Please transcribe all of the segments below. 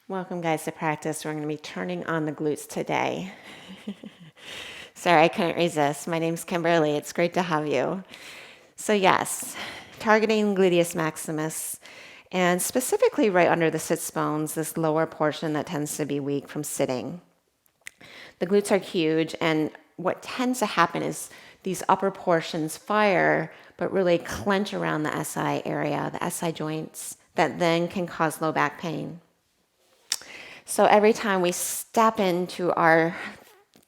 Welcome guys to practice. We're going to be turning on the glutes today. Sorry, I couldn't resist. My name's Kimberly. It's great to have you. So yes, targeting gluteus maximus and specifically right under the sits bones, this lower portion that tends to be weak from sitting. The glutes are huge, and what tends to happen is these upper portions fire but really clench around the SI area, the SI joints, that then can cause low back pain. So every time we step into our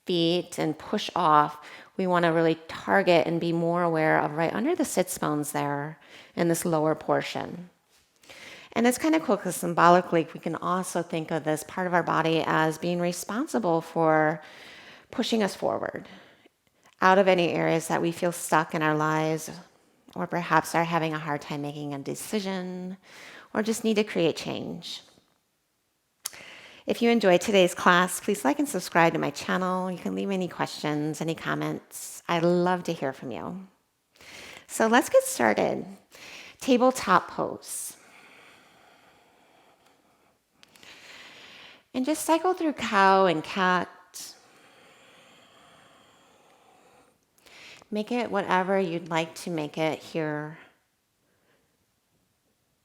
feet and push off, we want to really target and be more aware of right under the sits bones there in this lower portion. And it's kind of cool because symbolically, we can also think of this part of our body as being responsible for pushing us forward out of any areas that we feel stuck in our lives, or perhaps are having a hard time making a decision, or just need to create change. If you enjoyed today's class, please like and subscribe to my channel. You can leave any questions, any comments. I'd love to hear from you. So let's get started. Tabletop pose. And just cycle through cow and cat. Make it whatever you'd like to make it here.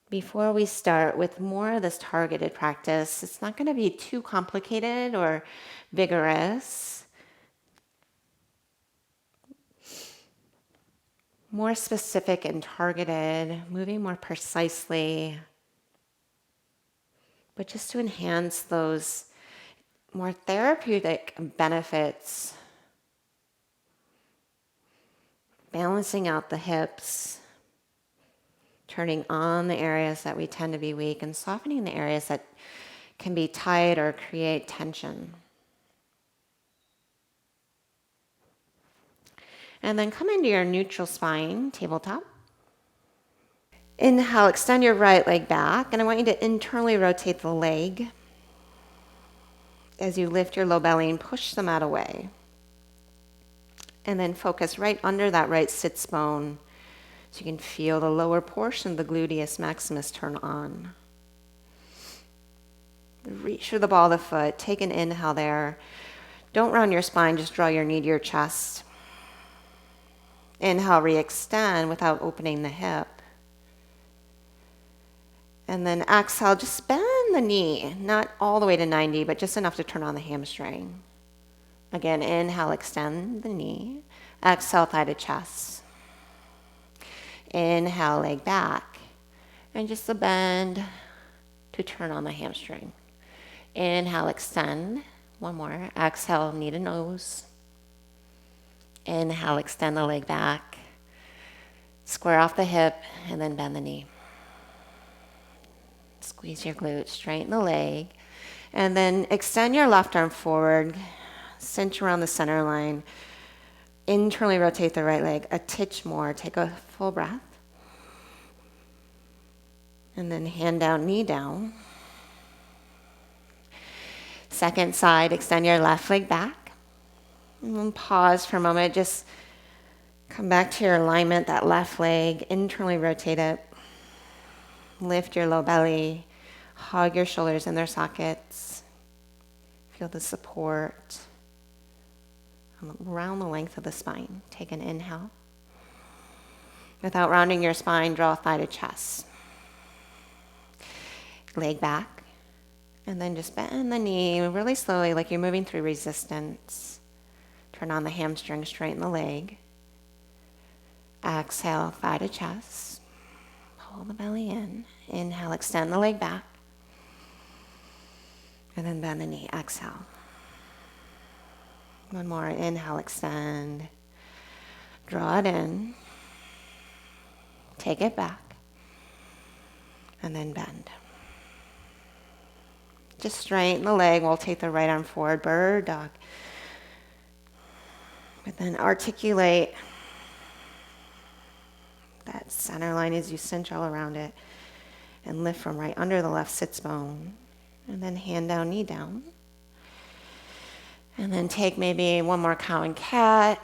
Before we start with more of this targeted practice, it's not going to be too complicated or vigorous. More specific and targeted, moving more precisely, but just to enhance those more therapeutic benefits. Balancing out the hips, turning on the areas that we tend to be weak, and softening the areas that can be tight or create tension. And then come into your neutral spine, tabletop. Inhale, extend your right leg back, and I want you to internally rotate the leg as you lift your low belly and push the mat away. And then focus right under that right sits bone so you can feel the lower portion of the gluteus maximus turn on. Reach for the ball of the foot. Take an inhale there. Don't round your spine, just draw your knee to your chest. Inhale, re-extend without opening the hip. And then exhale, just bend the knee, not all the way to 90, but just enough to turn on the hamstring. Again, inhale, extend the knee. Exhale, thigh to chest. Inhale, leg back. And just a bend to turn on the hamstring. Inhale, extend. One more. Exhale, knee to nose. Inhale, extend the leg back. Square off the hip and then bend the knee. Squeeze your glutes, straighten the leg. And then extend your left arm forward. Cinch around the center line. Internally rotate the right leg a titch more. Take a full breath. And then hand down, knee down. Second side, extend your left leg back. And then pause for a moment. Just come back to your alignment, that left leg. Internally rotate it. Lift your low belly. Hug your shoulders in their sockets. Feel the support around the length of the spine. Take an inhale. Without rounding your spine, draw thigh to chest. Leg back. And then just bend the knee really slowly, like you're moving through resistance. Turn on the hamstring, straighten the leg. Exhale, thigh to chest. Pull the belly in. Inhale, extend the leg back. And then bend the knee. Exhale. One more. Inhale, extend. Draw it in. Take it back. And then bend. Just straighten the leg. We'll take the right arm forward. Bird dog. But then articulate that center line as you cinch all around it. And lift from right under the left sits bone. And then hand down, knee down. And then take maybe one more cow and cat.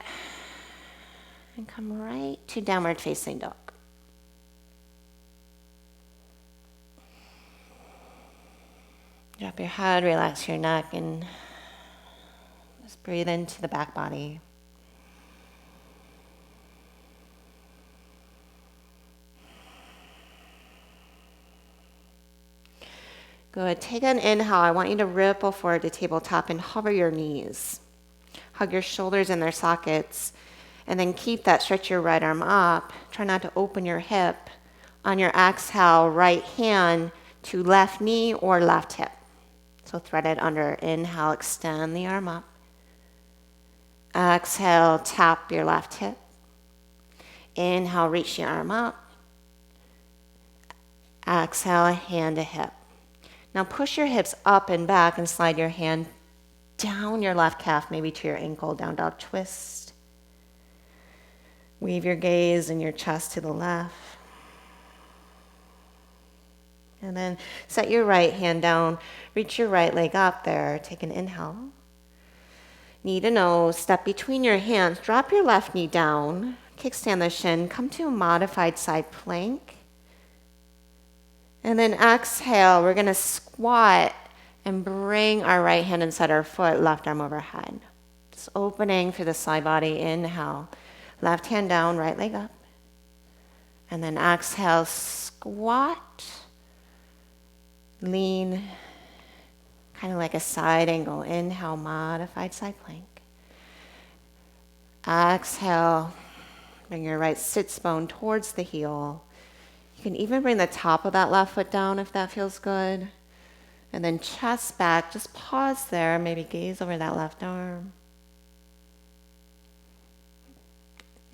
And come right to downward facing dog. Drop your head, relax your neck, and just breathe into the back body. Good. Take an inhale. I want you to ripple forward to tabletop and hover your knees. Hug your shoulders in their sockets. And then keep that. Stretch your right arm up. Try not to open your hip. On your exhale, right hand to left knee or left hip. So thread it under. Inhale, extend the arm up. Exhale, tap your left hip. Inhale, reach the arm up. Exhale, hand to hip. Now push your hips up and back and slide your hand down your left calf, maybe to your ankle, down dog twist. Weave your gaze and your chest to the left. And then set your right hand down, reach your right leg up there, take an inhale. Knee to nose, step between your hands, drop your left knee down, kickstand the shin, come to a modified side plank. And then exhale, we're gonna squat and bring our right hand inside our foot, left arm overhead. Just opening through the side body, inhale. Left hand down, right leg up. And then exhale, squat. Lean, kind of like a side angle. Inhale, modified side plank. Exhale, bring your right sits bone towards the heel. You can even bring the top of that left foot down if that feels good. And then chest back, just pause there, maybe gaze over that left arm.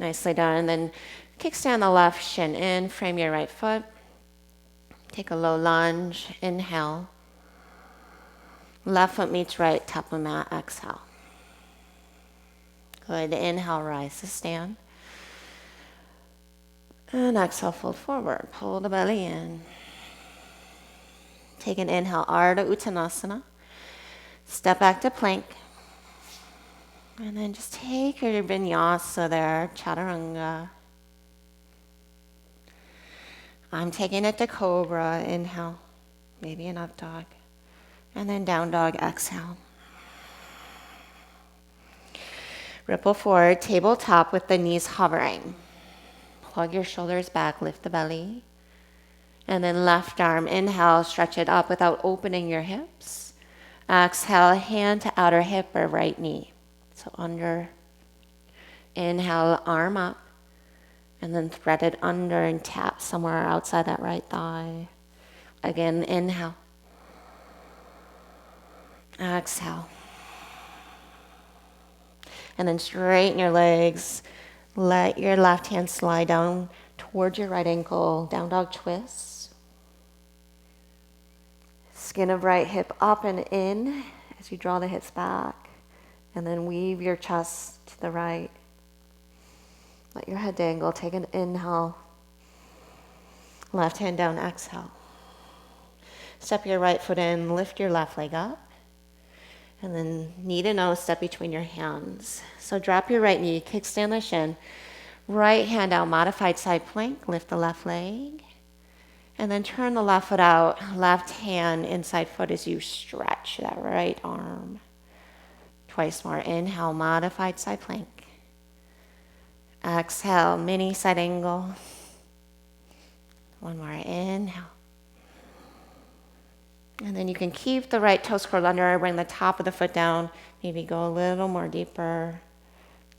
Nicely done. And then kickstand the left shin in, frame your right foot. Take a low lunge, inhale. Left foot meets right, top of mat, exhale. Good, inhale, rise to stand. And exhale, fold forward, pull the belly in. Take an inhale, Ardha Uttanasana. Step back to plank. And then just take your Vinyasa there, Chaturanga. I'm taking it to Cobra, inhale, maybe an up dog. And then down dog, exhale. Ripple forward, tabletop with the knees hovering. Plug your shoulders back, lift the belly. And then left arm, inhale, stretch it up without opening your hips. Exhale, hand to outer hip or right knee. So under. Inhale, arm up. And then thread it under and tap somewhere outside that right thigh. Again, inhale. Exhale. And then straighten your legs. Let your left hand slide down towards your right ankle, down dog twist. Skin of right hip up and in as you draw the hips back. And then weave your chest to the right. Let your head dangle. Take an inhale. Left hand down, exhale. Step your right foot in, lift your left leg up. And then knee to nose, step between your hands. So drop your right knee, kickstand the shin. Right hand out, modified side plank, lift the left leg. And then turn the left foot out, left hand inside foot as you stretch that right arm. Twice more, inhale, modified side plank. Exhale, mini side angle. One more, inhale. And then you can keep the right toes curled under, bring the top of the foot down, maybe go a little more deeper.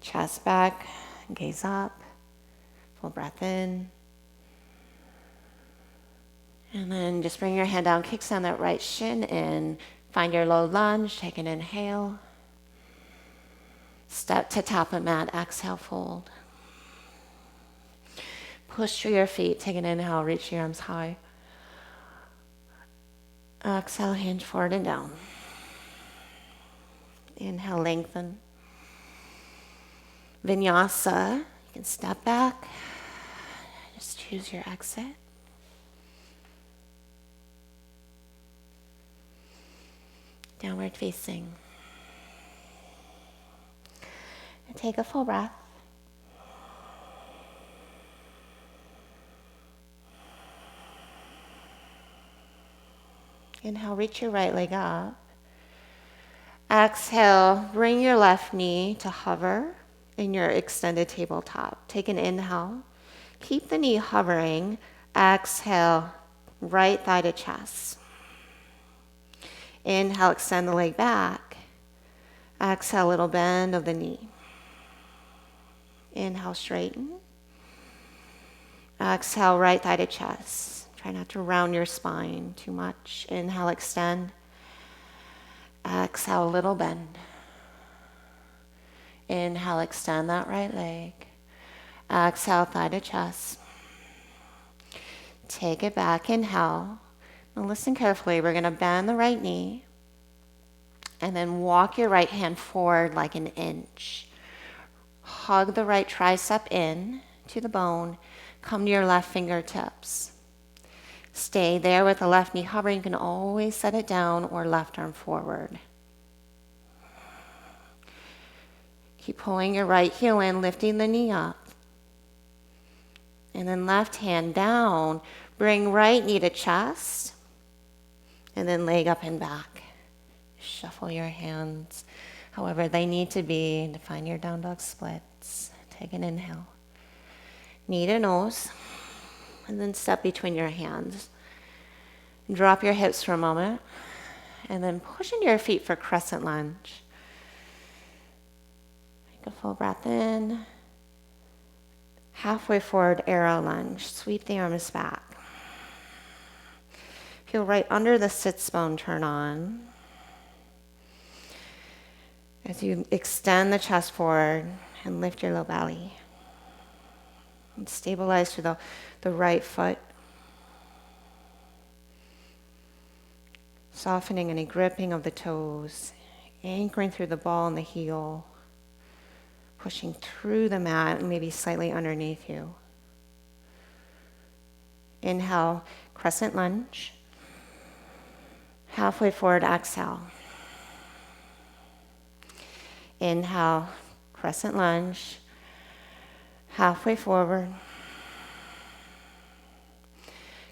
Chest back, gaze up, full breath in. And then just bring your hand down, kickstand that right shin in, find your low lunge, take an inhale. Step to top of mat, exhale, fold. Push through your feet, take an inhale, reach your arms high. Exhale, hinge forward and down. Inhale, lengthen. Vinyasa, you can step back. Just choose your exit. Downward facing. And take a full breath. Inhale, reach your right leg up. Exhale, bring your left knee to hover in your extended tabletop. Take an inhale. Keep the knee hovering. Exhale, right thigh to chest. Inhale, extend the leg back. Exhale, little bend of the knee. Inhale, straighten. Exhale, right thigh to chest. Try not to round your spine too much. Inhale, extend. Exhale, little bend. Inhale, extend that right leg. Exhale, thigh to chest. Take it back, inhale. Now listen carefully. We're going to bend the right knee and then walk your right hand forward like an inch. Hug the right tricep in to the bone. Come to your left fingertips. Stay there with the left knee hovering. You can always set it down or left arm forward. Keep pulling your right heel in, lifting the knee up. And then left hand down. Bring right knee to chest. And then leg up and back. Shuffle your hands however they need to be to find your down dog splits. Take an inhale. Knee to nose. And then step between your hands. Drop your hips for a moment. And then push into your feet for crescent lunge. Take a full breath in. Halfway forward, arrow lunge. Sweep the arms back. Feel right under the sits bone turn on. As you extend the chest forward and lift your low belly. And stabilize through the right foot. Softening any gripping of the toes. Anchoring through the ball and the heel. Pushing through the mat and maybe slightly underneath you. Inhale, crescent lunge. Halfway forward, exhale. Inhale, crescent lunge. Halfway forward.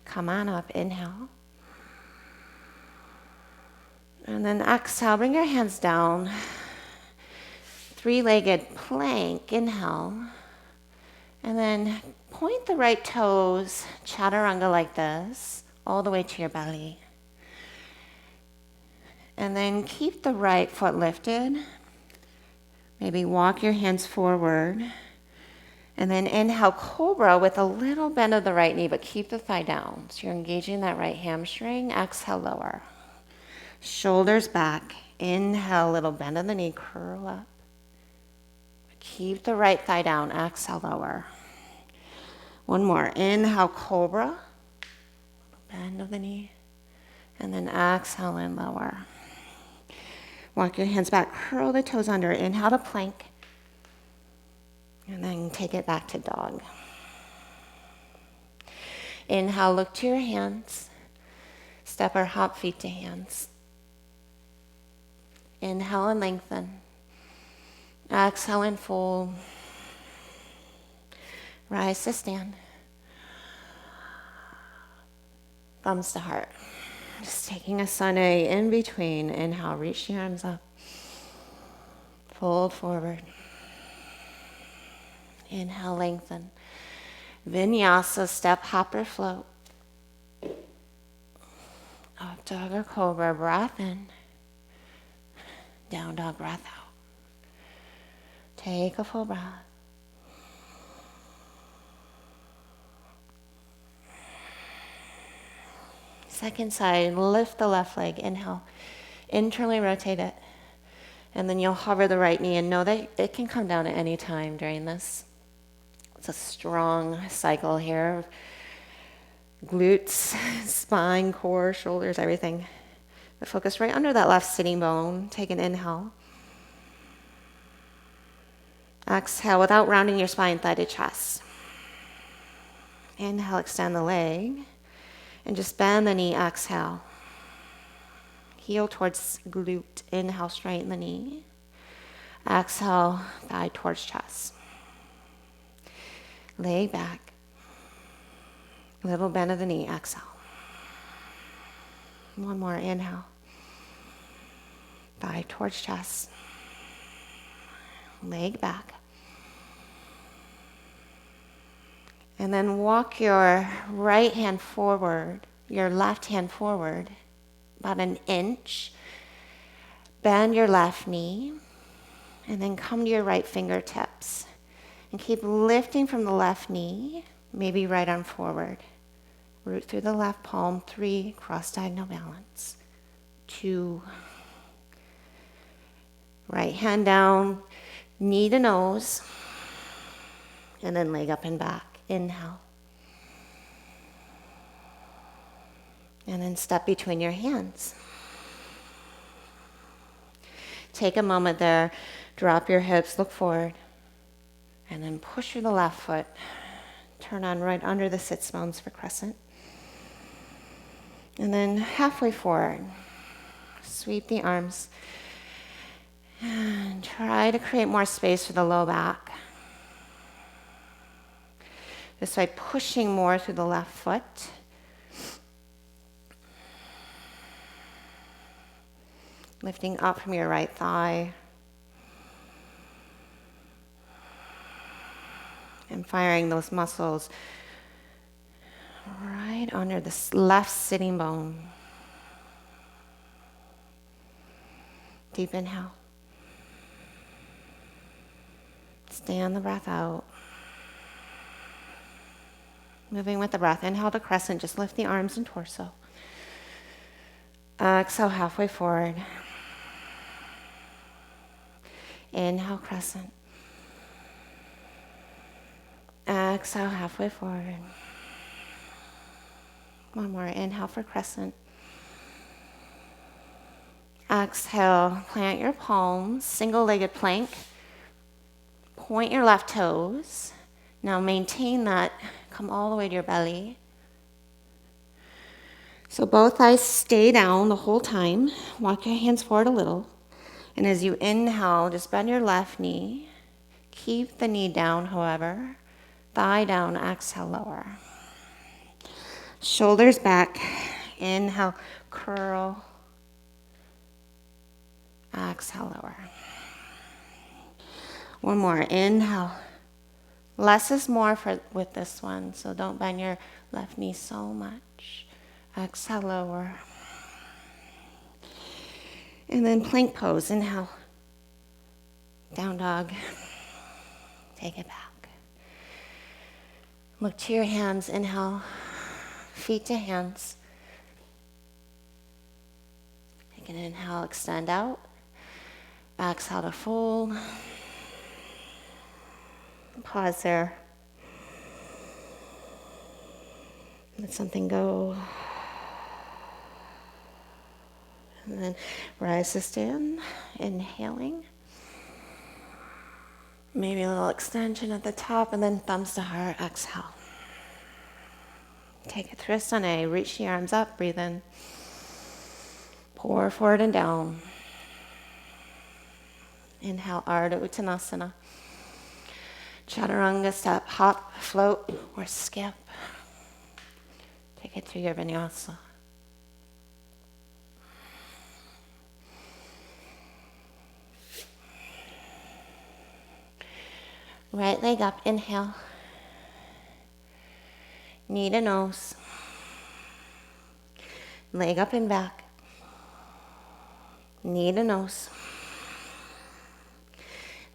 Come on up, inhale. And then exhale, bring your hands down. Three-legged plank, inhale. And then point the right toes, chaturanga like this, all the way to your belly. And then keep the right foot lifted. Maybe walk your hands forward. And then inhale, cobra with a little bend of the right knee, but keep the thigh down. So you're engaging that right hamstring. Exhale, lower. Shoulders back. Inhale, little bend of the knee, curl up. Keep the right thigh down. Exhale, lower. One more. Inhale, cobra. Bend of the knee. And then exhale and lower. Walk your hands back. Curl the toes under. Inhale to plank. And then take it back to dog. Inhale, look to your hands. Step or hop feet to hands. Inhale and lengthen. Exhale and fold. Rise to stand. Thumbs to heart. Just taking a sun A in between. Inhale, reach the arms up. Fold forward. Inhale, lengthen. Vinyasa, step, hop, or float. Up dog or cobra, breath in. Down dog, breath out. Take a full breath. Second side, lift the left leg. Inhale, internally rotate it. And then you'll hover the right knee and know that it can come down at any time during this. It's a strong cycle here. Glutes, spine, core, shoulders, everything. But focus right under that left sitting bone. Take an inhale. Exhale without rounding your spine, thigh to chest. Inhale, extend the leg. And just bend the knee, exhale. Heel towards glute. Inhale, straighten the knee. Exhale, thigh towards chest. Lay back. Little bend of the knee, exhale. One more, inhale. Thigh towards chest. Leg back. And then walk your right hand forward, your left hand forward, about an inch. Bend your left knee, and then come to your right fingertips. And keep lifting from the left knee, maybe right arm forward. Root through the left palm, 3, cross diagonal balance. 2. Right hand down, knee to nose, and then leg up and back. Inhale. And then step between your hands. Take a moment there, drop your hips, look forward, and then push through the left foot. Turn on right under the sits bones for crescent. And then halfway forward, sweep the arms. And try to create more space for the low back. Just by pushing more through the left foot. Lifting up from your right thigh. And firing those muscles right under the left sitting bone. Deep inhale. Stay on the breath out. Moving with the breath. Inhale to crescent. Just lift the arms and torso. Exhale halfway forward. Inhale crescent. Exhale halfway forward. One more. Inhale for crescent. Exhale. Plant your palms. Single-legged plank. Point your left toes. Now maintain that. Come all the way to your belly. So both thighs stay down the whole time. Walk your hands forward a little. And as you inhale, just bend your left knee. Keep the knee down, however. Thigh down, exhale, lower. Shoulders back. Inhale, curl. Exhale, lower. One more. Inhale. Less is more with this one, so don't bend your left knee so much. Exhale, lower. And then plank pose. Inhale. Down dog. Take it back. Look to your hands. Inhale. Feet to hands. Take an inhale. Extend out. Exhale to fold. Pause there. Let something go. And then rise to stand. Inhaling. Maybe a little extension at the top, and then thumbs to heart. Exhale. Take a Tristan. Reach the arms up. Breathe in. Pour forward and down. Inhale. Ardha Uttanasana. Chaturanga step, hop, float, or skip. Take it through your Vinyasa. Right leg up, inhale. Knee to nose. Leg up and back. Knee to nose.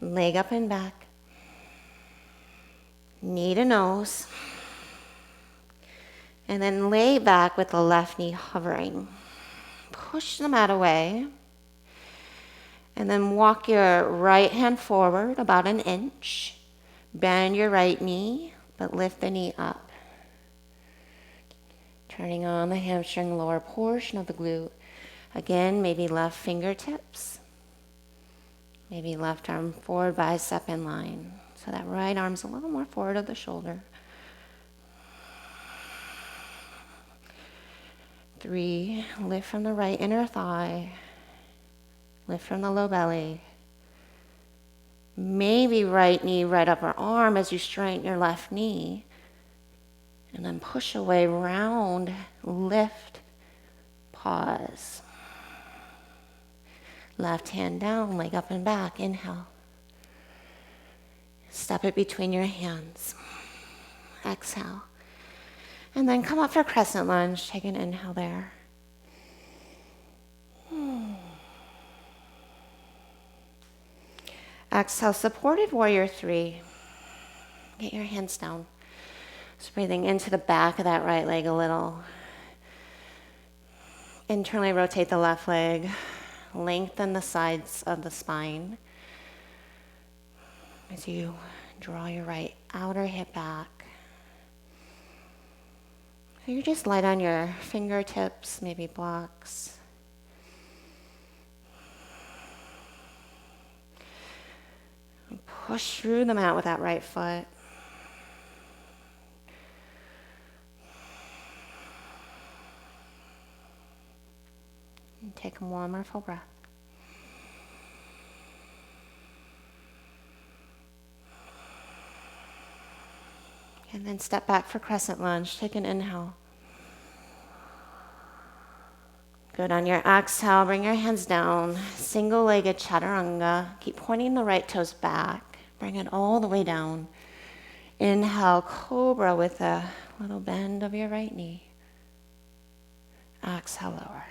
Leg up and back. Knee to nose. And then lay back with the left knee hovering. Push the mat away. And then walk your right hand forward about an inch. Bend your right knee, but lift the knee up. Turning on the hamstring, lower portion of the glute. Again, maybe left fingertips. Maybe left arm forward, bicep in line. So that right arm's a little more forward of the shoulder. 3, lift from the right inner thigh. Lift from the low belly. Maybe right knee, right upper arm as you straighten your left knee. And then push away, round, lift, Pause. Left hand down, leg up and back. Inhale. Step it between your hands. Exhale. And then come up for crescent lunge. Take an inhale there. Exhale, supported warrior 3. Get your hands down. Just breathing into the back of that right leg a little. Internally rotate the left leg. Lengthen the sides of the spine as you draw your right outer hip back. So you're just light on your fingertips, maybe blocks. And push through the mat with that right foot. And take one more full breath. And then step back for crescent lunge. Take an inhale. Good. On your exhale, bring your hands down. Single-legged chaturanga. Keep pointing the right toes back. Bring it all the way down. Inhale, cobra with a little bend of your right knee. Exhale, lower.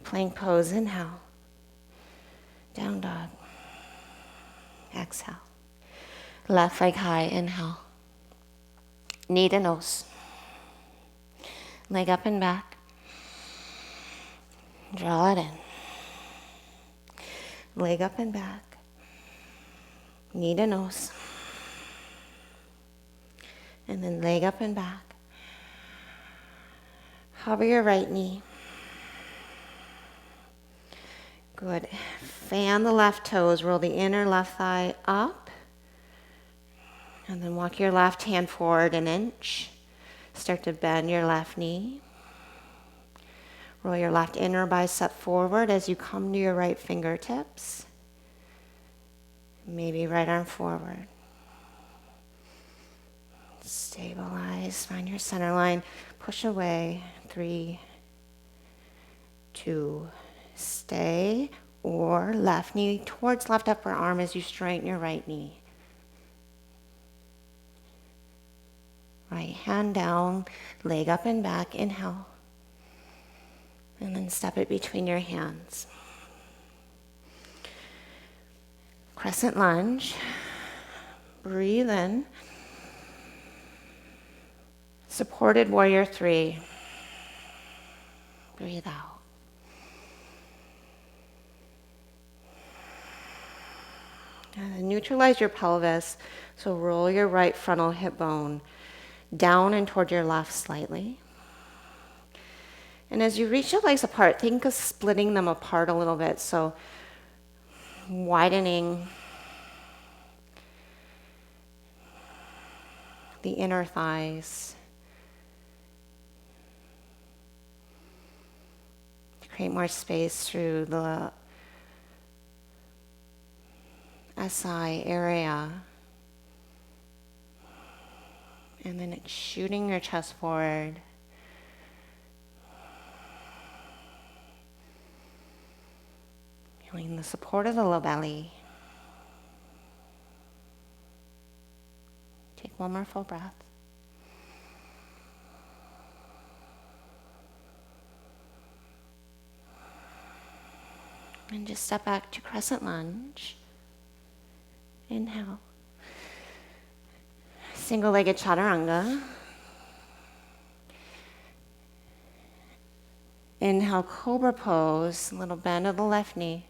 Plank pose, inhale. Down dog. Exhale. Left leg high, inhale. Knee to nose. Leg up and back. Draw it in. Leg up and back. Knee to nose. And then leg up and back. Hover your right knee. Good. Fan the left toes. Roll the inner left thigh up. And then walk your left hand forward an inch. Start to bend your left knee. Roll your left inner bicep forward as you come to your right fingertips. Maybe right arm forward. Stabilize. Find your center line. Push away. 3, 2, stay. Or left knee towards left upper arm as you straighten your right knee. Right hand down, leg up and back, inhale. And then step it between your hands. Crescent lunge. Breathe in. Supported warrior 3. Breathe out. And neutralize your pelvis. So roll your right frontal hip bone down and toward your left slightly. And as you reach your legs apart, think of splitting them apart a little bit. So widening the inner thighs. To create more space through the SI area. And then shooting your chest forward. Feeling the support of the low belly. Take one more full breath. And just step back to crescent lunge. Inhale. Single-legged chaturanga. Inhale, cobra pose, little bend of the left knee.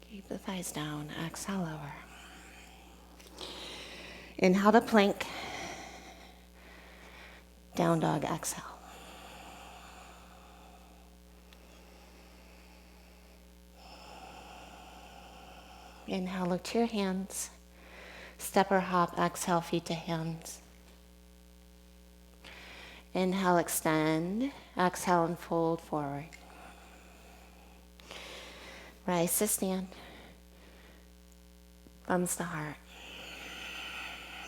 Keep the thighs down, exhale lower. Inhale to plank. Down dog, exhale. Inhale, look to your hands. Step or hop, exhale, feet to hands. Inhale, extend. Exhale, and fold forward. Rise to stand. Thumbs to heart.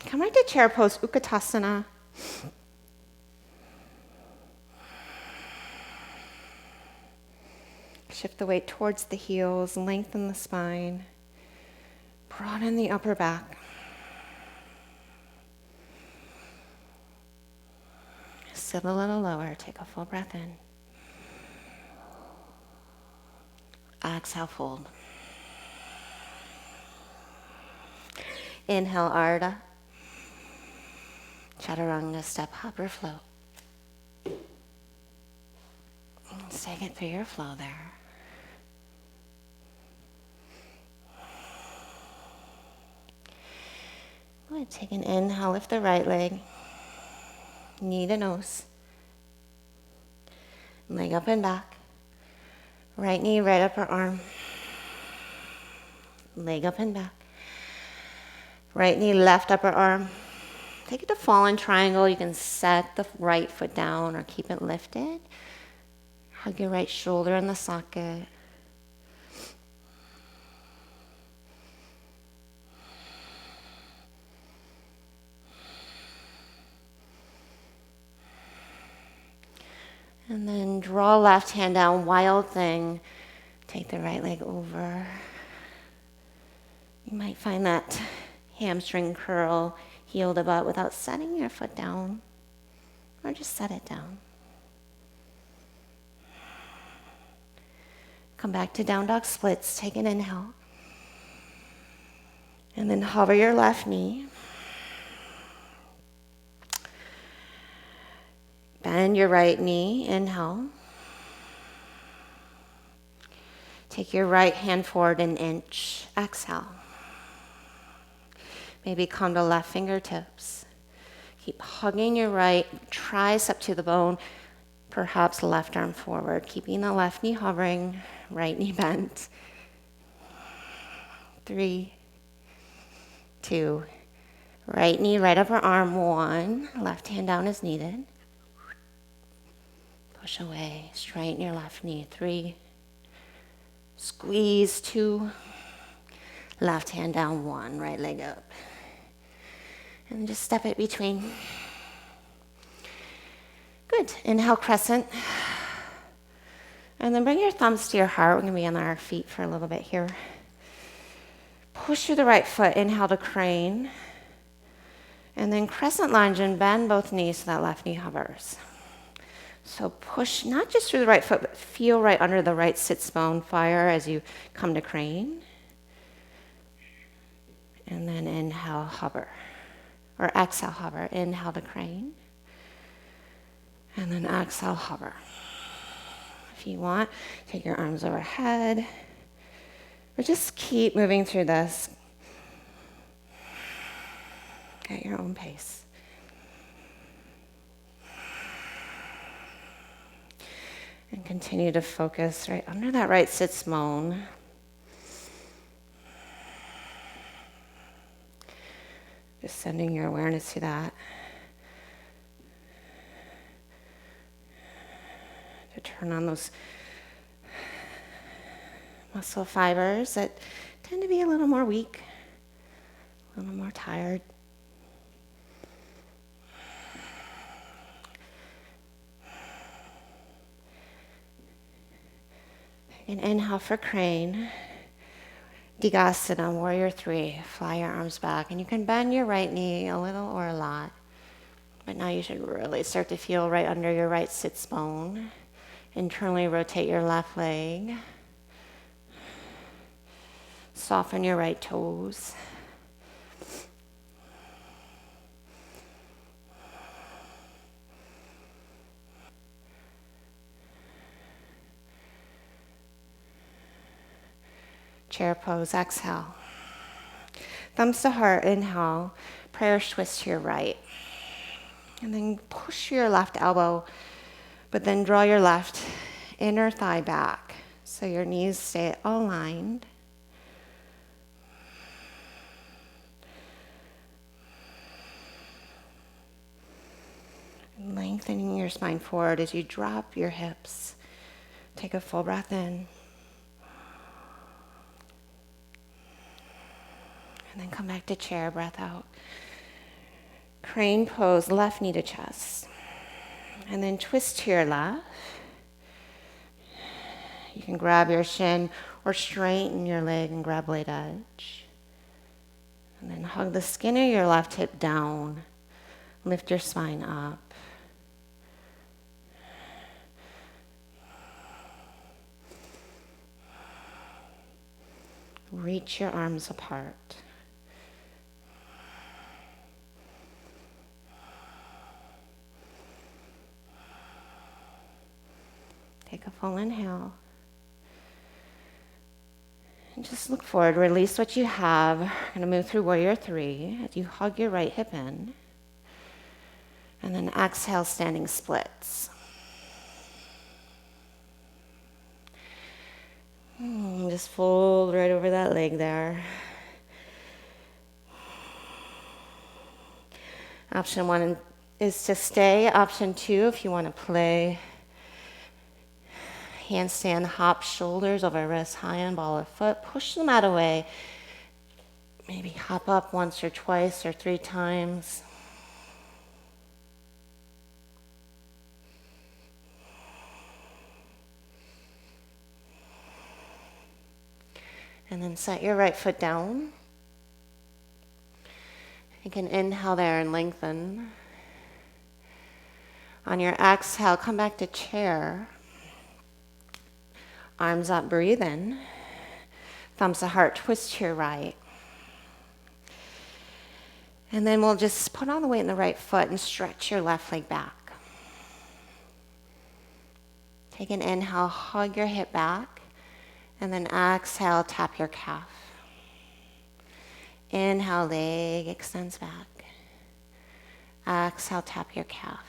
Come right to chair pose, Utkatasana. Shift the weight towards the heels, lengthen the spine, broaden the upper back. Sit a little lower, take a full breath in. Exhale, fold. Inhale, Ardha. Chaturanga, step, hop, or float. Let's take it through your flow there. Good. Take an inhale, lift the right leg, knee to nose, leg up and back, right knee, right upper arm, leg up and back, right knee, left upper arm. Take it to fallen triangle. You can set the right foot down or keep it lifted. Hug your right shoulder in the socket. And then draw left hand down, wild thing. Take the right leg over. You might find that hamstring curl, heel to butt without setting your foot down, or just set it down. Come back to down dog splits. Take an inhale. And then hover your left knee. Bend your right knee, inhale. Take your right hand forward an inch, exhale. Maybe come to left fingertips. Keep hugging your right tricep to the bone, perhaps left arm forward, keeping the left knee hovering, right knee bent. 3, 2, right knee, right upper arm, 1, left hand down as needed. Push away, straighten your left knee, 3, squeeze, 2, left hand down, 1, right leg up. And just step it between. Good, inhale, crescent. And then bring your thumbs to your heart. We're gonna be on our feet for a little bit here. Push through the right foot, inhale to crane. And then crescent lunge and bend both knees so that left knee hovers. So push not just through the right foot, but feel right under the right sits bone fire as you come to crane. And then inhale, hover. Or exhale, hover. Inhale to crane. And then exhale, hover. If you want, take your arms overhead. Or just keep moving through this at your own pace. And continue to focus right under that right sits bone. Just sending your awareness to that. To turn on those muscle fibers that tend to be a little more weak, a little more tired. And inhale for crane. Digasana, warrior 3. Fly your arms back. And you can bend your right knee a little or a lot. But now you should really start to feel right under your right sits bone. Internally rotate your left leg. Soften your right toes. Chair pose, exhale. Thumbs to heart, inhale. Prayer twist to your right. And then push your left elbow, but then draw your left inner thigh back so your knees stay aligned. Lengthening your spine forward as you drop your hips. Take a full breath in. And then come back to chair, breath out. Crane pose, left knee to chest. And then twist to your left. You can grab your shin or straighten your leg and grab blade edge. And then hug the skin of your left hip down. Lift your spine up. Reach your arms apart. Take a full inhale. And just look forward. Release what you have. We're going to move through warrior 3 as you hug your right hip in. And then exhale, standing splits. Just fold right over that leg there. Option 1 is to stay. Option 2, if you want to play handstand, hop shoulders over wrist, high and ball of foot. Push the mat away. Maybe hop up once or twice or 3 times. And then set your right foot down. You can inhale there and lengthen. On your exhale, come back to chair. Arms up, breathe in. Thumbs to heart, twist to your right. And then we'll just put all the weight in the right foot and stretch your left leg back. Take an inhale, hug your hip back. And then exhale, tap your calf. Inhale, leg extends back. Exhale, tap your calf.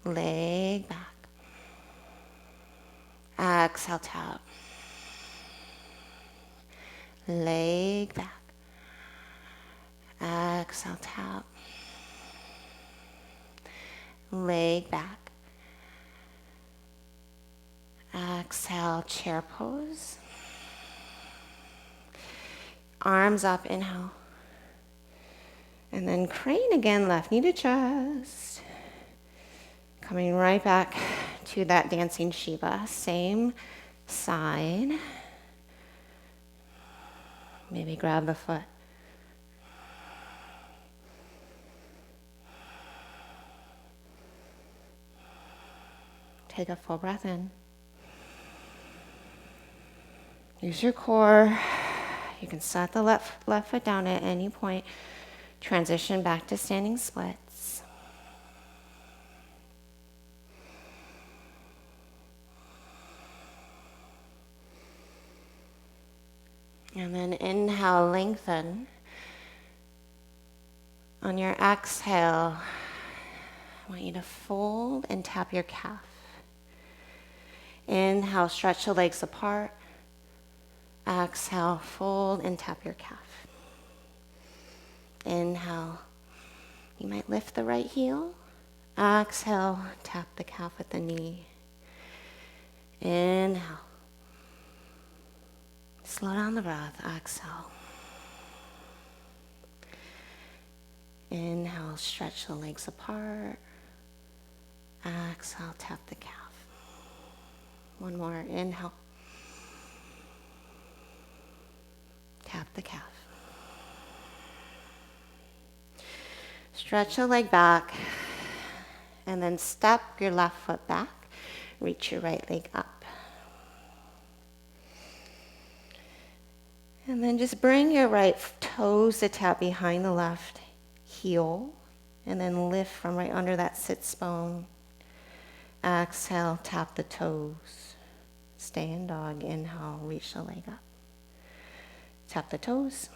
Leg back. Exhale, tap. Leg back. Exhale, tap. Leg back. Exhale, chair pose. Arms up, inhale. And then crane again, left knee to chest. Coming right back to that dancing Shiva. Same side. Maybe grab the foot. Take a full breath in. Use your core. You can set the left foot down at any point. Transition back to standing splits. And then inhale, lengthen. On your exhale, I want you to fold and tap your calf. Inhale, stretch the legs apart. Exhale, fold and tap your calf. Inhale, you might lift the right heel. Exhale, tap the calf with the knee. Inhale. Slow down the breath, exhale. Inhale, stretch the legs apart. Exhale, tap the calf. One more, inhale. Tap the calf. Stretch the leg back and then step your left foot back. Reach your right leg up. And then just bring your right toes to tap behind the left heel and then lift from right under that sits bone. Exhale, tap the toes. Stay in dog. Inhale, reach the leg up. Tap the toes,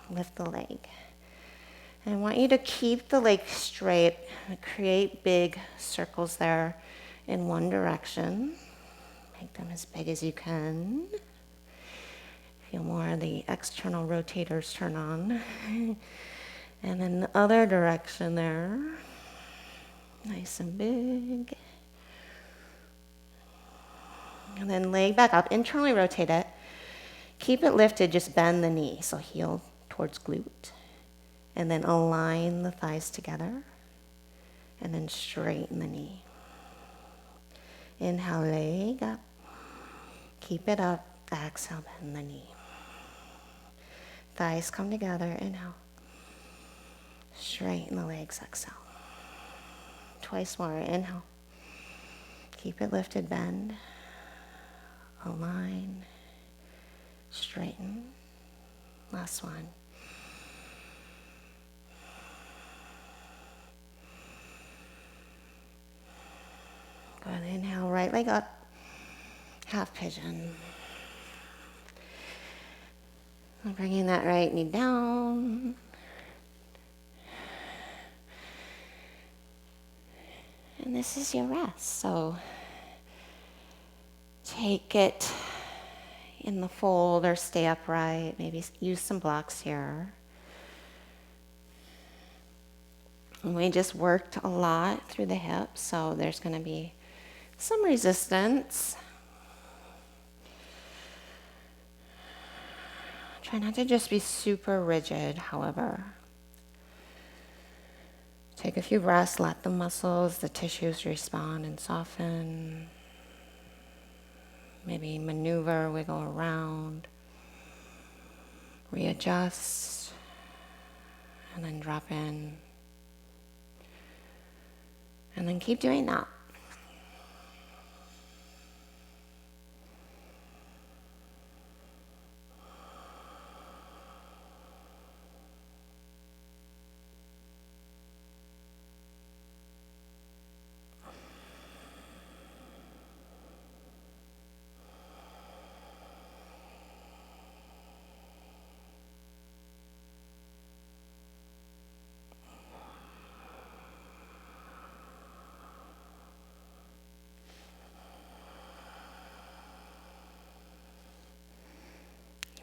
lift the leg. And I want you to keep the leg straight, create big circles there in one direction. Make them as big as you can. Feel more of the external rotators turn on. And then the other direction there, nice and big. And then leg back up, internally rotate it. Keep it lifted, just bend the knee, so heel towards glute. And then align the thighs together. And then straighten the knee. Inhale, leg up. Keep it up. Exhale, bend the knee. Thighs come together. Inhale. Straighten the legs. Exhale. Twice more. Inhale. Keep it lifted. Bend. Align. Straighten. Last one. Good. Inhale. Right leg up. Half pigeon. And bringing that right knee down. And this is your rest. So take it in the fold or stay upright. Maybe use some blocks here. And we just worked a lot through the hips, so there's going to be some resistance. Try not to just be super rigid, however. Take a few breaths, let the muscles, the tissues respond and soften. Maybe maneuver, wiggle around, readjust, and then drop in. And then keep doing that.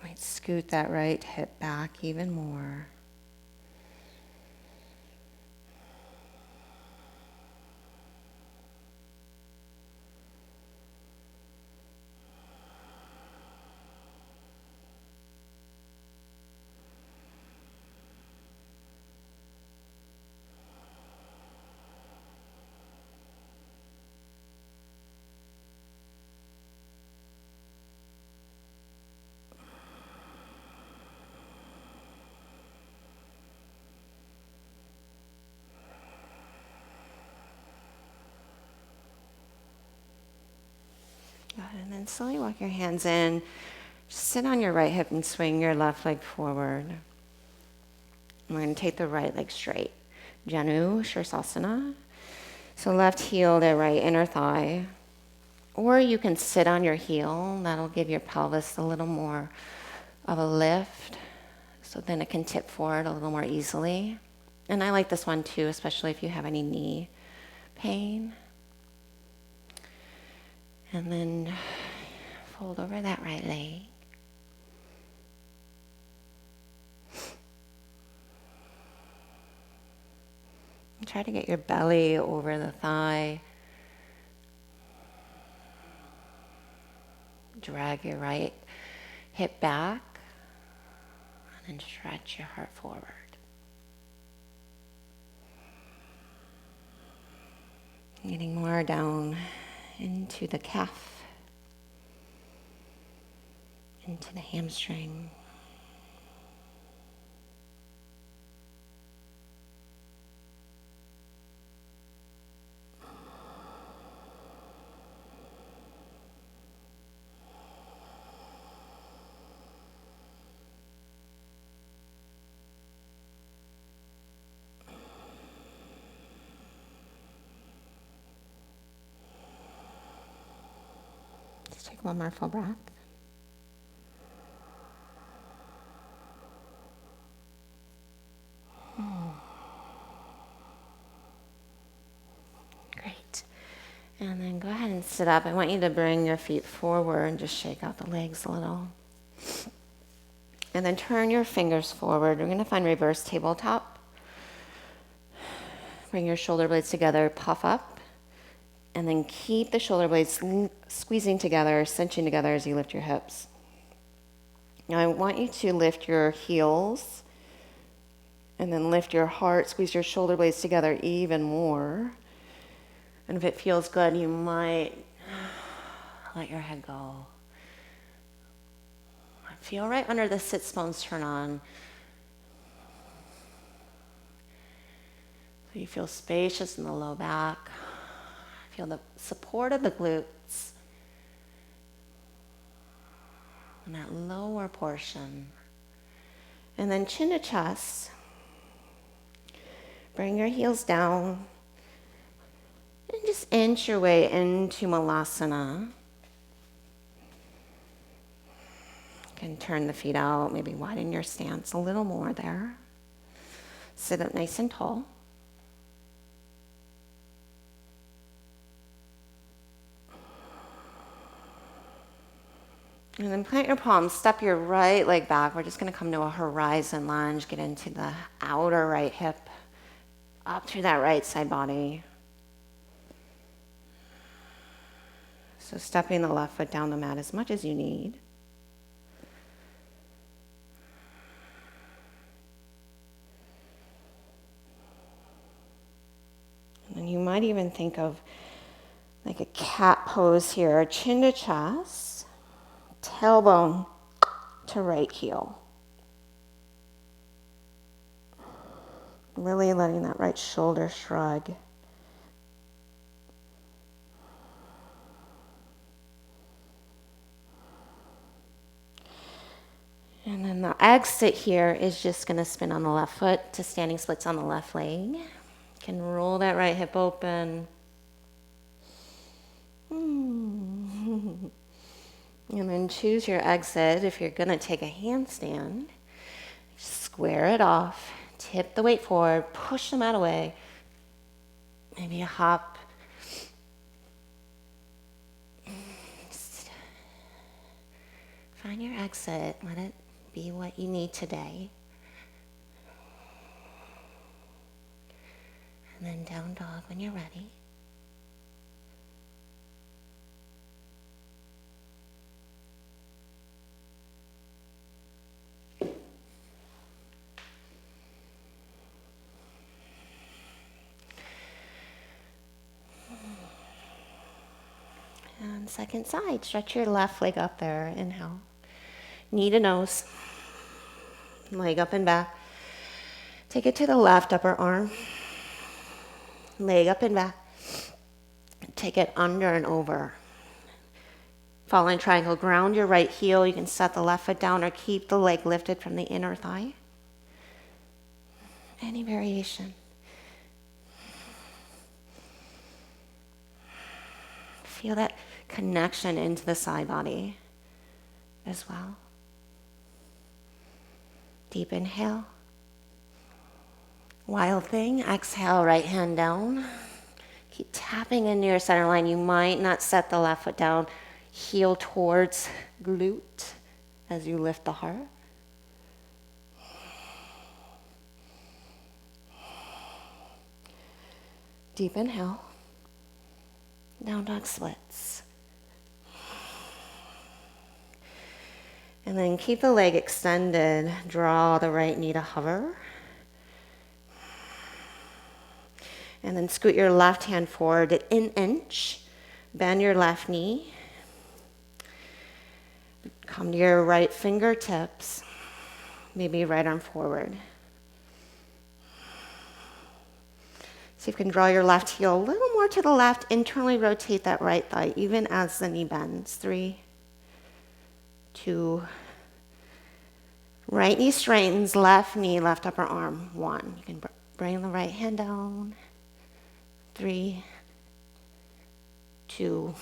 Might scoot that right hip back even more. Good. And then slowly walk your hands in. Just sit on your right hip and swing your left leg forward. And we're going to take the right leg straight. Janu Shirsasana. So left heel to right inner thigh. Or you can sit on your heel. That'll give your pelvis a little more of a lift. So then it can tip forward a little more easily. And I like this one too, especially if you have any knee pain. And then fold over that right leg. And try to get your belly over the thigh. Drag your right hip back. And then stretch your heart forward. Getting more down into the calf, into the hamstring. Take one more full breath. Great. And then go ahead and sit up. I want you to bring your feet forward and just shake out the legs a little. And then turn your fingers forward. We're going to find reverse tabletop. Bring your shoulder blades together, puff up. And then keep the shoulder blades squeezing together, cinching together as you lift your hips. Now I want you to lift your heels and then lift your heart, squeeze your shoulder blades together even more. And if it feels good, you might Let your head go. Feel right under the sits bones turn on. So you feel spacious in the low back. Feel the support of the glutes. And that lower portion. And then chin to chest. Bring your heels down. And just inch your way into Malasana. You can turn the feet out, maybe widen your stance a little more there. Sit up nice and tall. And then plant your palms, step your right leg back. We're just going to come to a horizon lunge, get into the outer right hip, up through that right side body. So stepping the left foot down the mat as much as you need. And then you might even think of like a cat pose here, chin to chest. Tailbone to right heel. Really letting that right shoulder shrug. And then the exit here is just going to spin on the left foot to standing splits on the left leg. You can roll that right hip open. And then choose your exit. If you're going to take a handstand, square it off, tip the weight forward, push the mat away. Maybe a hop. Just find your exit. Let it be what you need today. And then down dog when you're ready. And second side, stretch your left leg up there. Inhale. Knee to nose. Leg up and back. Take it to the left upper arm. Leg up and back. Take it under and over. Falling triangle. Ground your right heel. You can set the left foot down or keep the leg lifted from the inner thigh. Any variation. Feel that connection into the side body as well. Deep inhale. Wild thing. Exhale, right hand down. Keep tapping into your center line. You might not set the left foot down. Heel towards glute as you lift the heart. Deep inhale. Down dog splits. And then keep the leg extended. Draw the right knee to hover. And then scoot your left hand forward an inch. Bend your left knee. Come to your right fingertips. Maybe right arm forward. See if you can draw your left heel a little more to the left. Internally rotate that right thigh, even as the knee bends. 3, 2. Right knee straightens, left knee, left upper arm. 1. You can bring the right hand down. 3, 2.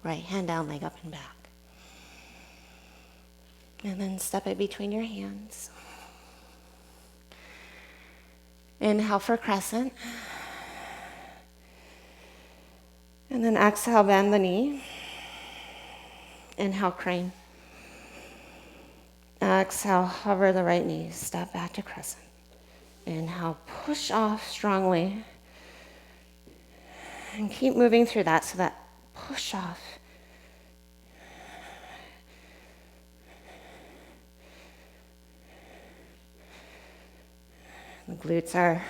Right hand down, leg up and back. And then step it between your hands. Inhale for crescent. And then exhale, bend the knee. Inhale, crane. Exhale, hover the right knee. Step back to crescent. Inhale, push off strongly. And keep moving through that so that push off. The glutes are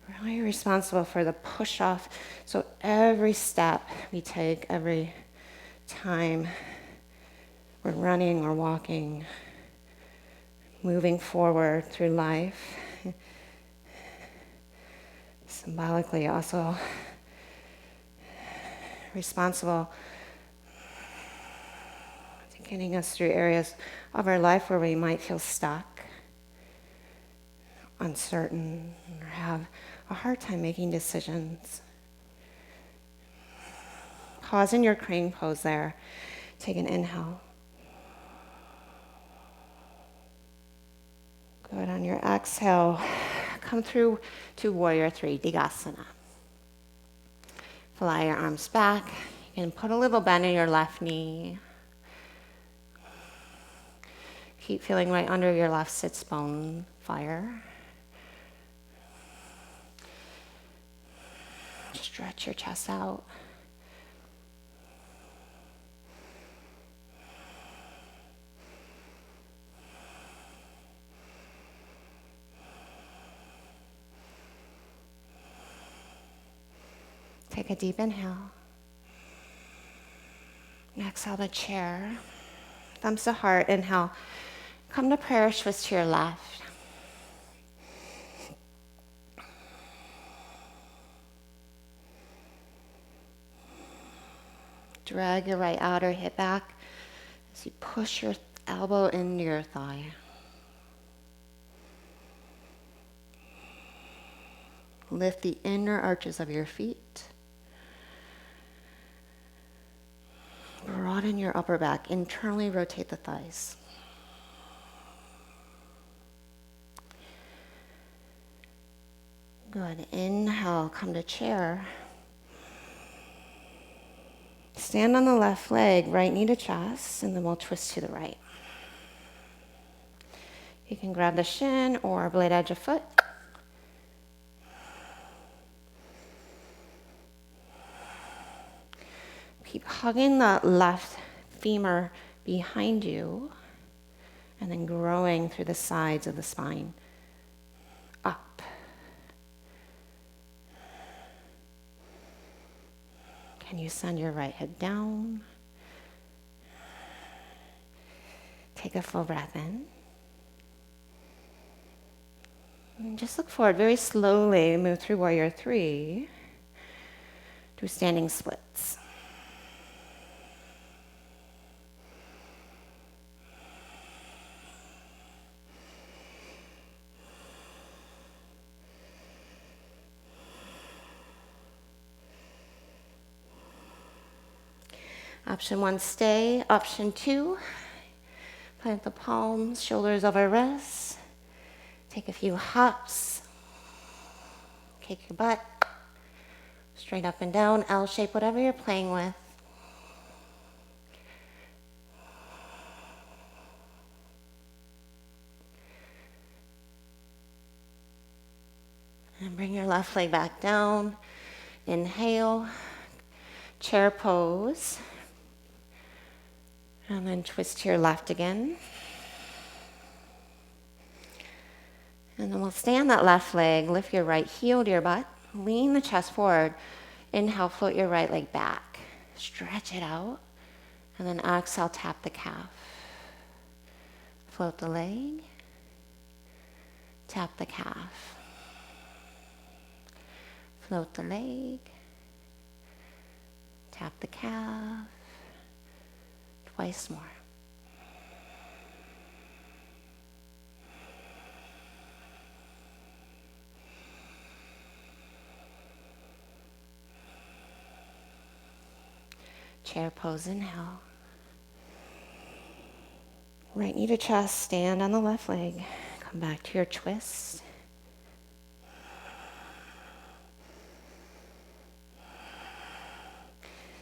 Really responsible for the push off. So every step we take, every time we're running or walking, moving forward through life, symbolically also responsible to getting us through areas of our life where we might feel stuck, uncertain, or have a hard time making decisions. Pause in your crane pose there. Take an inhale. Good. On your exhale, come through to Warrior 3, Digasana. Fly your arms back. You can put a little bend in your left knee. Keep feeling right under your left sits bone fire. Stretch your chest out. Take a deep inhale. And exhale to chair. Thumbs to heart. Inhale. Come to prayer, twist to your left. Drag your right outer hip back as you push your elbow into your thigh. Lift the inner arches of your feet. Broaden your upper back. Internally rotate the thighs. Good. Inhale, come to chair. Stand on the left leg, right knee to chest, and then we'll twist to the right. You can grab the shin or blade edge of foot. Keep hugging the left femur behind you and then growing through the sides of the spine. Up. Can you send your right hip down? Take a full breath in. And just look forward very slowly. Move through Warrior 3 to standing splits. Option 1, stay. Option 2, plant the palms, shoulders over wrists. Take a few hops. Kick your butt. Straight up and down, L shape, whatever you're playing with. And bring your left leg back down. Inhale, chair pose. And then twist to your left again. And then we'll stay on that left leg. Lift your right heel to your butt. Lean the chest forward. Inhale, float your right leg back. Stretch it out. And then exhale, tap the calf. Float the leg. Tap the calf. Float the leg. Tap the calf. Twice more. Chair pose, inhale. Right knee to chest, stand on the left leg. Come back to your twist.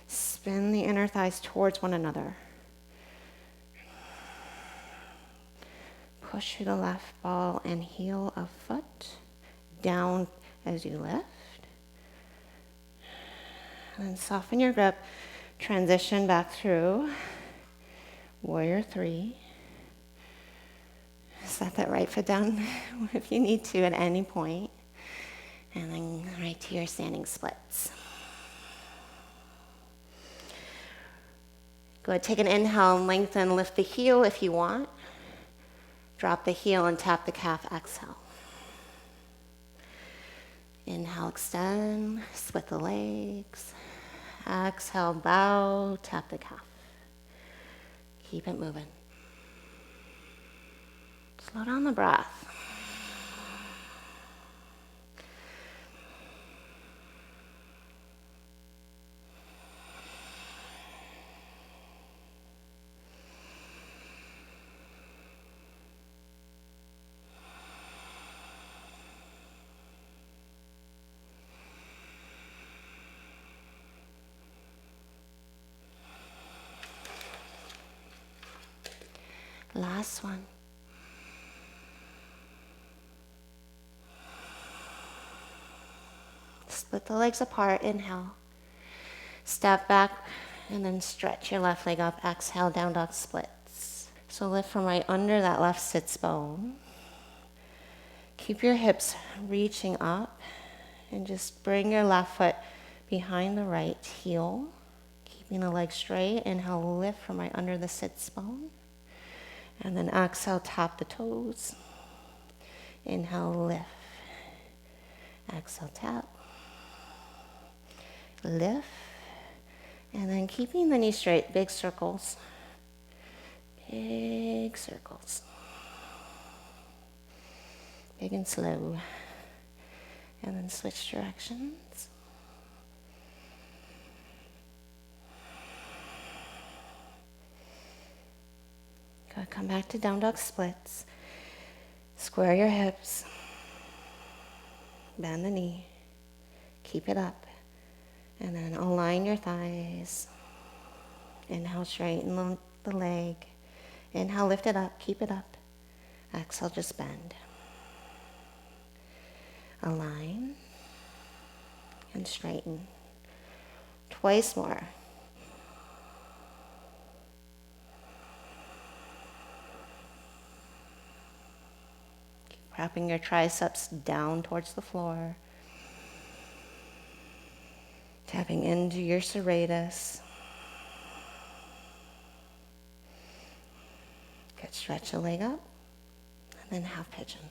Spin the inner thighs towards one another. Push through the left ball and heel of foot down as you lift. And then soften your grip. Transition back through Warrior 3. Set that right foot down if you need to at any point. And then right to your standing splits. Go ahead, take an inhale and lengthen, lift the heel if you want. Drop the heel and tap the calf, exhale. Inhale, extend, split the legs. Exhale, bow, tap the calf. Keep it moving. Slow down the breath. Last one. Split the legs apart, inhale. Step back and then stretch your left leg up. Exhale, down dog splits. So lift from right under that left sits bone. Keep your hips reaching up and just bring your left foot behind the right heel. Keeping the leg straight. Inhale, lift from right under the sits bone. And then exhale, tap the toes. Inhale, lift. Exhale, tap. Lift. And then keeping the knee straight, big circles. Big circles. Big and slow. And then switch directions. Good. Come back to down dog splits. Square your hips. Bend the knee. Keep it up. And then align your thighs. Inhale, straighten the leg. Inhale, lift it up. Keep it up. Exhale, just bend. Align. And straighten. Twice more. Wrapping your triceps down towards the floor. Tapping into your serratus. Good, stretch the leg up. And then half pigeon.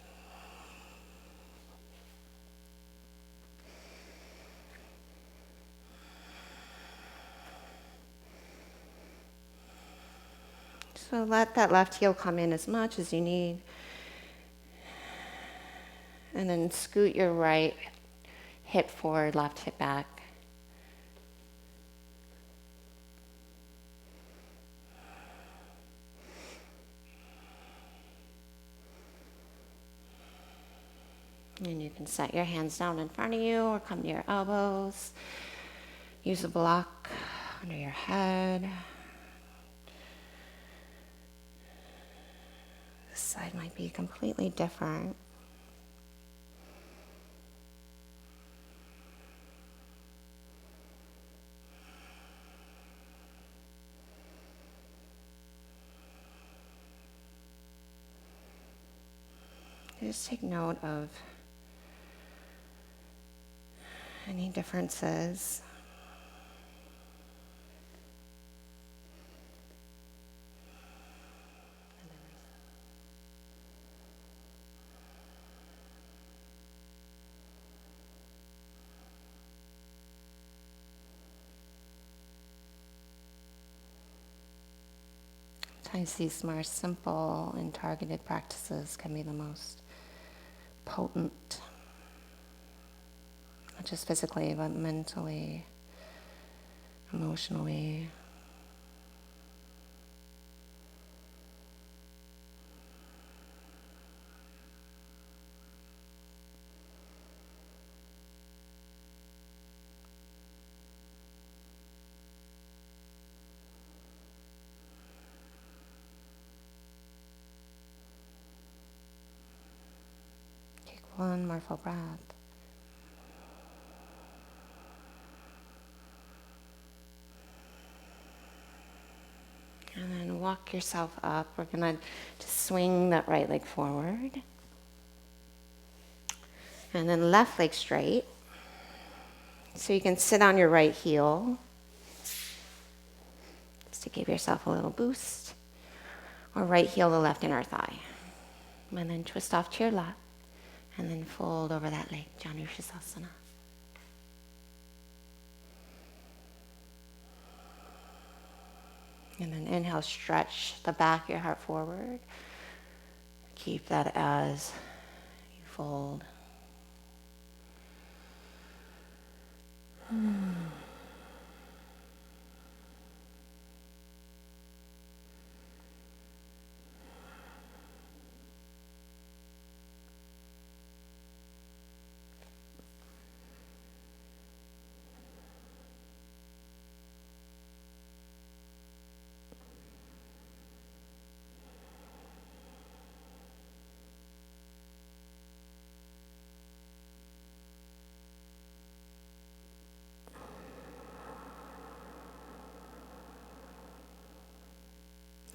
So let that left heel come in as much as you need. And then scoot your right hip forward, left hip back. And you can set your hands down in front of you or come to your elbows. Use a block under your head. This side might be completely different. Just take note of any differences. Sometimes these more simple and targeted practices can be the most potent, not just physically, but mentally, emotionally. One more full breath. And then walk yourself up. We're going to just swing that right leg forward. And then left leg straight. So you can sit on your right heel, just to give yourself a little boost. Or right heel to left inner thigh. And then twist off to your left. And then fold over that leg, Janushasana. And then inhale, stretch the back of your heart forward. Keep that as you fold.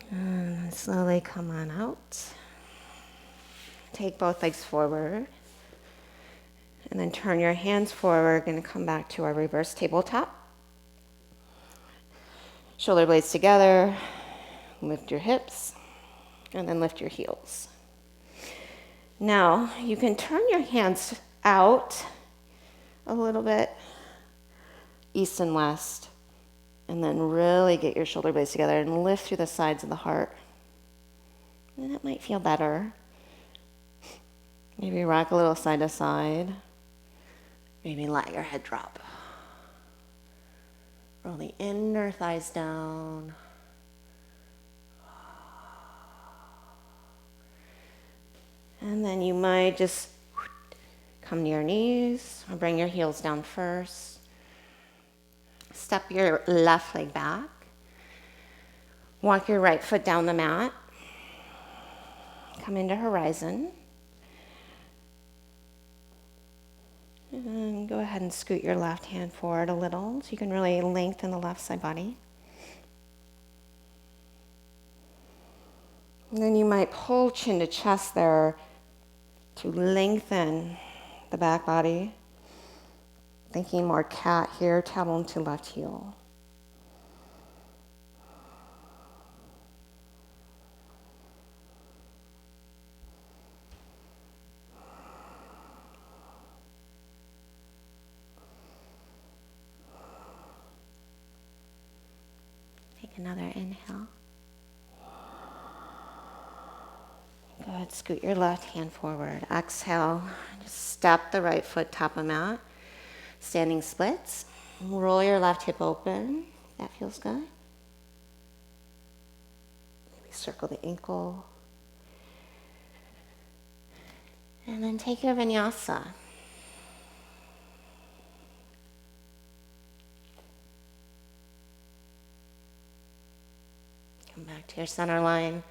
And slowly come on out. Take both legs forward. And then turn your hands forward. We're going to come back to our reverse tabletop. Shoulder blades together. Lift your hips. And then lift your heels. Now, you can turn your hands out a little bit, east and west. And then really get your shoulder blades together and lift through the sides of the heart. And it might feel better. Maybe rock a little side to side. Maybe let your head drop. Roll the inner thighs down. And then you might just come to your knees or bring your heels down first. Step your left leg back. Walk your right foot down the mat. Come into horizon. And go ahead and scoot your left hand forward a little so you can really lengthen the left side body. And then you might pull chin to chest there to lengthen the back body. Thinking more cat here, tailbone to left heel. Take another inhale. Go ahead, scoot your left hand forward. Exhale, just step the right foot top of mat. Standing splits. Roll your left hip open. That feels good. Maybe circle the ankle. And then take your vinyasa. Come back to your center line.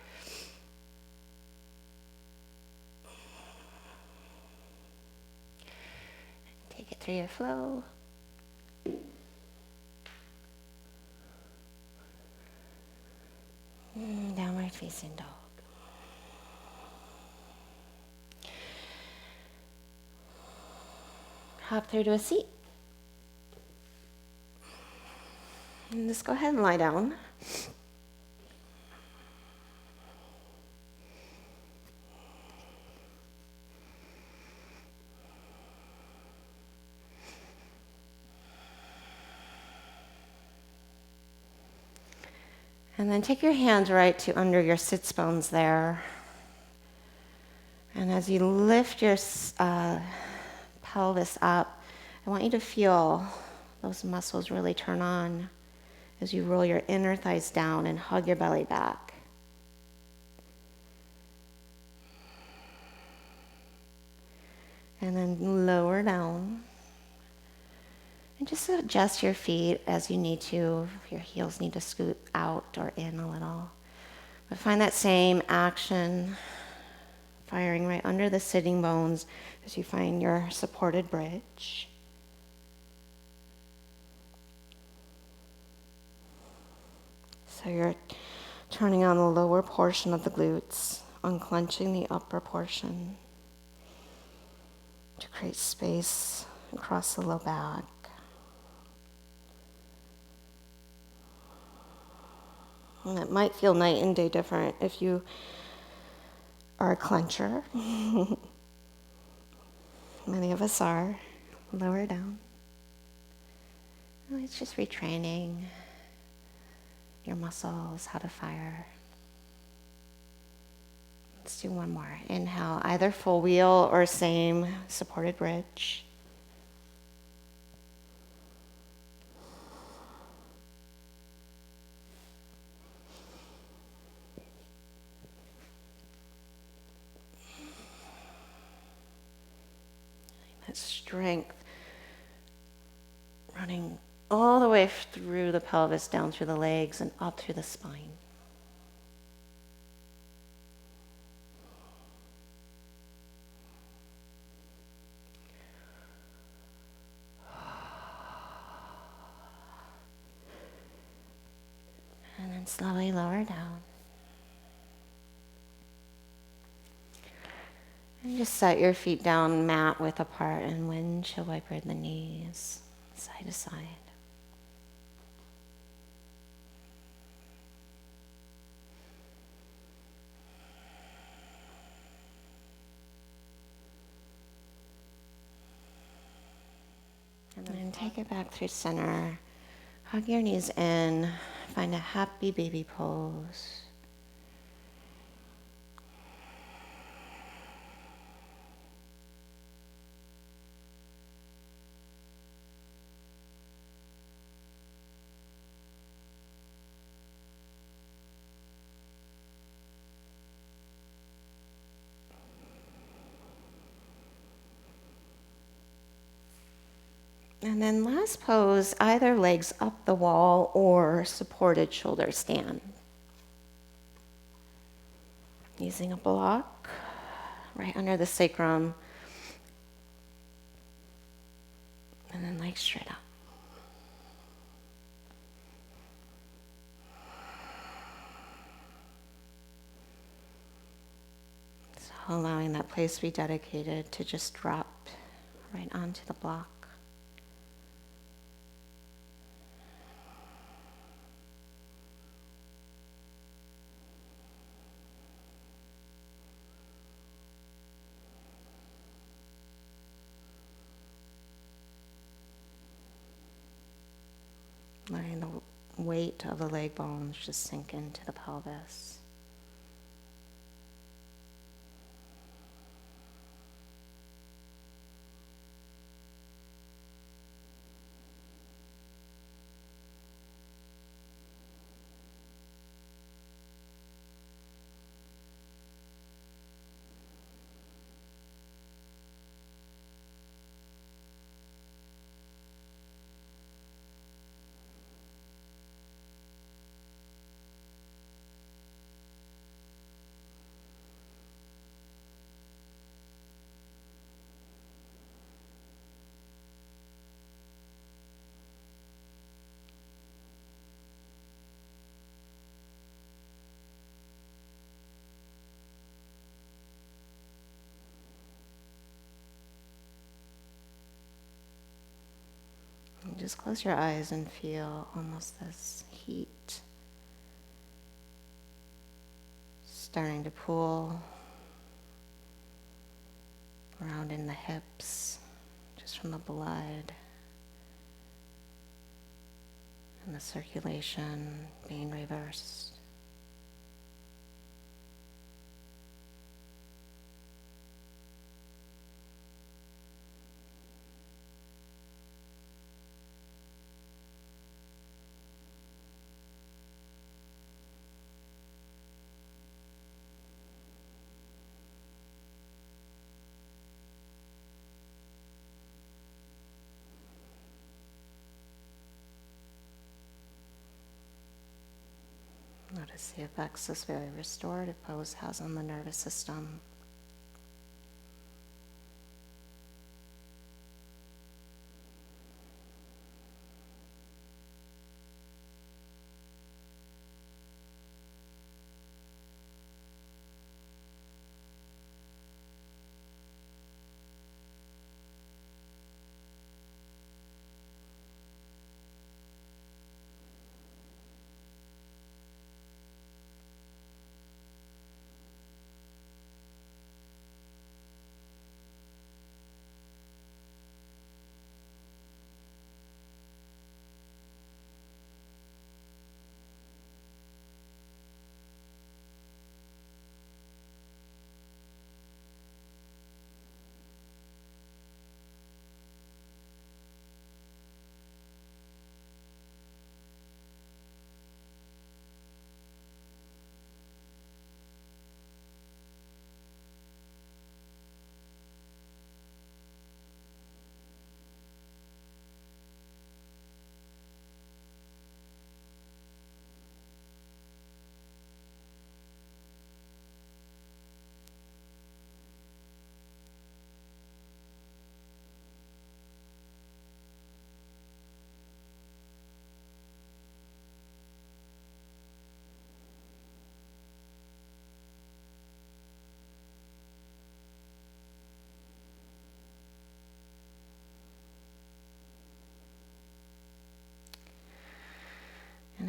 Take it through your flow. Downward facing dog. Hop through to a seat. And just go ahead and lie down. And then take your hands right to under your sits bones there. And as you lift your pelvis up, I want you to feel those muscles really turn on as you roll your inner thighs down and hug your belly back. And then lower down. And just adjust your feet as you need to. If your heels need to scoot out or in a little. But find that same action firing right under the sitting bones as you find your supported bridge. So you're turning on the lower portion of the glutes, unclenching the upper portion. to create space across the low back. And it might feel night and day different if you are a clencher. Many of us are. Lower down. It's just retraining your muscles, how to fire. Let's do one more. Inhale, either full wheel or same supported bridge. That strength running all the way through the pelvis, down through the legs, and up through the spine. And then slowly lower down. And just set your feet down mat width apart and windshield wiper the knees, side to side. And then take it back through center. Hug your knees in. Find a happy baby pose. And then last pose, either legs up the wall or supported shoulder stand. Using a block right under the sacrum. And then legs straight up. So allowing that place to be dedicated to just drop right onto the block. Letting the weight of the leg bones just sink into the pelvis. Just close your eyes and feel almost this heat starting to pool around in the hips, just from the blood and the circulation being reversed. Notice the effects this very restorative pose has on the nervous system.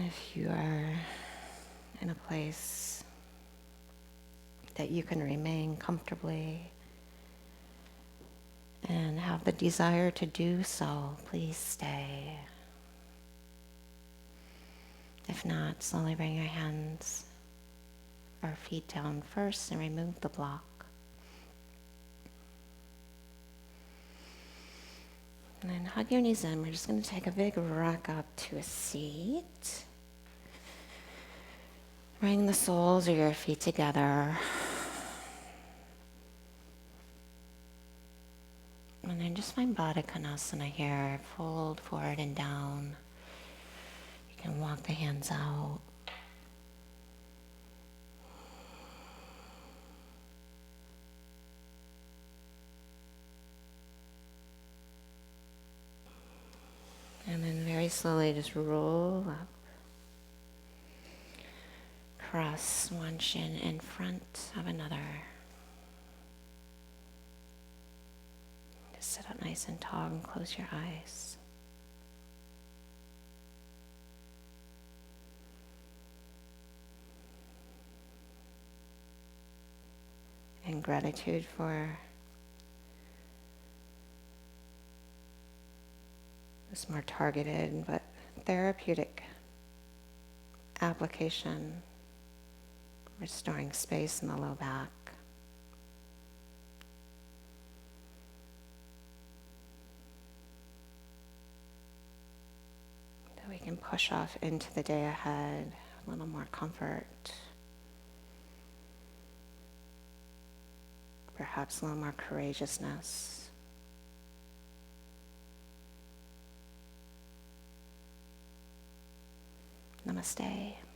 if you are in a place that you can remain comfortably and have the desire to do so, please stay. If not, slowly bring your hands or feet down first and remove the block. And then hug your knees in. We're just going to take a big rock up to a seat. Bring the soles of your feet together. And then just find Baddha Konasana here. Fold forward and down. You can walk the hands out. And then very slowly just roll up. Cross one shin in front of another. Just sit up nice and tall and close your eyes. In gratitude for this more targeted but therapeutic application, restoring space in the low back. That we can push off into the day ahead, a little more comfort, perhaps a little more courageousness. Namaste.